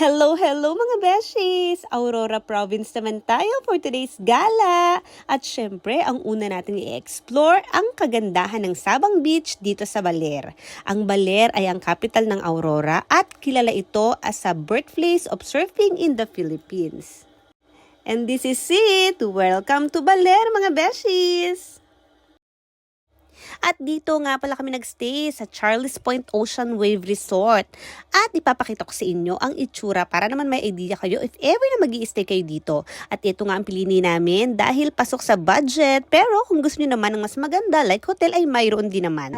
Hello, hello mga beshies! Aurora Province naman tayo for today's gala. At syempre, ang una natin i-explore ang kagandahan ng Sabang Beach dito sa Baler. Ang Baler ay ang capital ng Aurora at kilala ito as a birthplace of surfing in the Philippines. And this is it! Welcome to Baler mga beshies! At dito nga pala kami nagstay sa Charles Point Ocean Wave Resort. At ipapakita ko sa inyo ang itsura para naman may idea kayo if ever na mag-i-stay kayo dito. At ito nga ang pilini namin dahil pasok sa budget. Pero kung gusto niyo naman ng mas maganda like hotel ay mayroon din naman.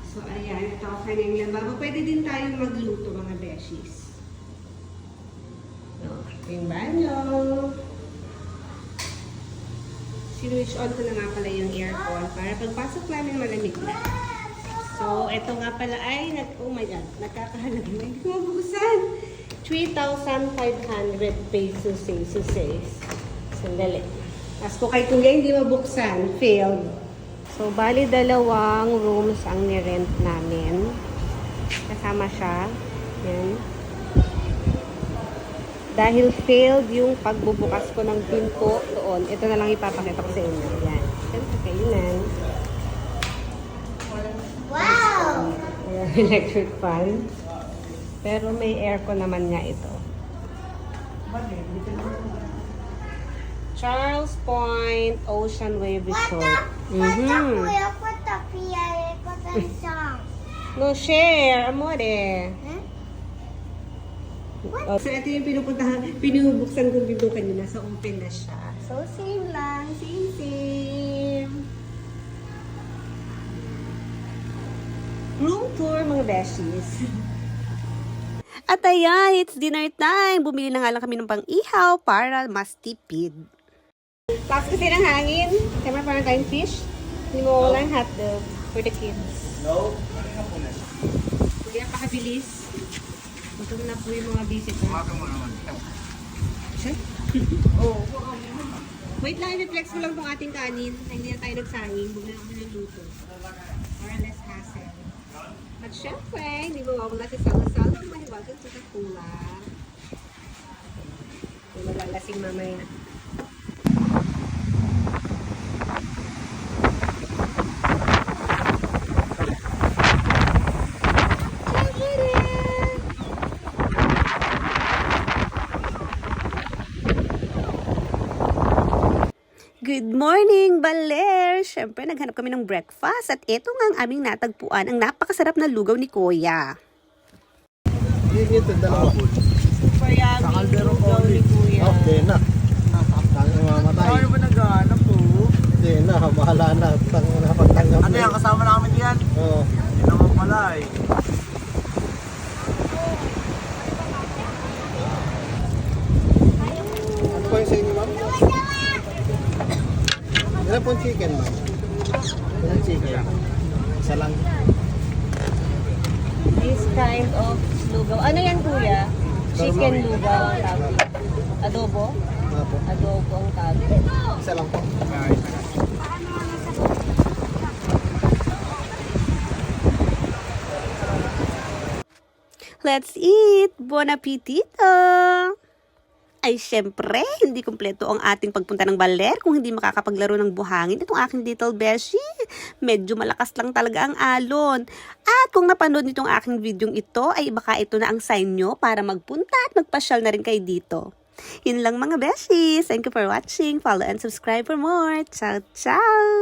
So ayan, ito ang kanyang lababo. Pwede din tayong magluto mga beshies. Ito yung banyo. Switch on ko na nga pala yung aircon para pagpasok namin malamig na. So, ito nga pala ay, oh my god, nakakahalaga na. Hindi ko mabuksan. 3,500 pesos says. Sandali. Ask ko kay Kuya, hindi mabuksan. Failed. So, bali dalawang rooms ang nirent namin. Kasama siya. Yan. Dahil failed yung pagbubukas ko ng pinto doon, ito na lang ipapakita ko sa inyo. Yan. Ito sa kainan. Wow! Electric fan. Pero may aircon naman nga ito. Charles Point Ocean Wave Resort. No share, amore. So, ito yung pinubuksan kong bibig kanina. So, open na siya. So, same lang. Same. Room tour, mga beshies. At ayan, it's dinner time. Bumili na nga lang kami ng pang-ihaw para mas tipid. Lakas kasi ng hangin. Siyempre parang tayong fish. Hindi mo wala yung hotdog for the kids. No. Hindi ang pakabilis. Gutom na po yung mga visitor. Umaga mo naman. Siya? Oo. Wait lang, i-flex ko lang itong ating kanin. Hindi na tayo nagsanging. Bumili ako ng luto. Para less hassle. At syempre, hindi mo mawala si Salo-Salo. Mahiwagan sa kakula. Hindi magalasing mamaya. Good morning, Baler! Siyempre, naghanap kami ng breakfast at ito nga ang aming natagpuan, ang napakasarap na lugaw ni Kuya. Hindi ito, dalawa. Super yummy lugaw ni Kuya. Okay na. Tangang mamatay. Ano ba naghahanap po? Hindi na, bahala na. Tangang pagtanggap. Ano yan? Kasama namin yan? Oo. Hindi naman pala eh. Ano po yung sa inyo, ma'am? Ilan po yung chicken, ma'am? Ilan chicken? Isa lang. This kind of lugaw. Ano yan, Kuya? Chicken lugaw ang tawag. Adobo? Apo. Adobo ang tawag. Isa lang po. Let's eat! Buon appetito! Ay, syempre, hindi kumpleto ang ating pagpunta ng Baler kung hindi makakapaglaro ng buhangin itong aking little beshi. Medyo malakas lang talaga ang alon. At kung napanood nitong aking videong ito, ay baka ito na ang sign nyo para magpunta at magpasyal na rin kayo dito. Yun lang mga beshies. Thank you for watching. Follow and subscribe for more. Ciao, ciao!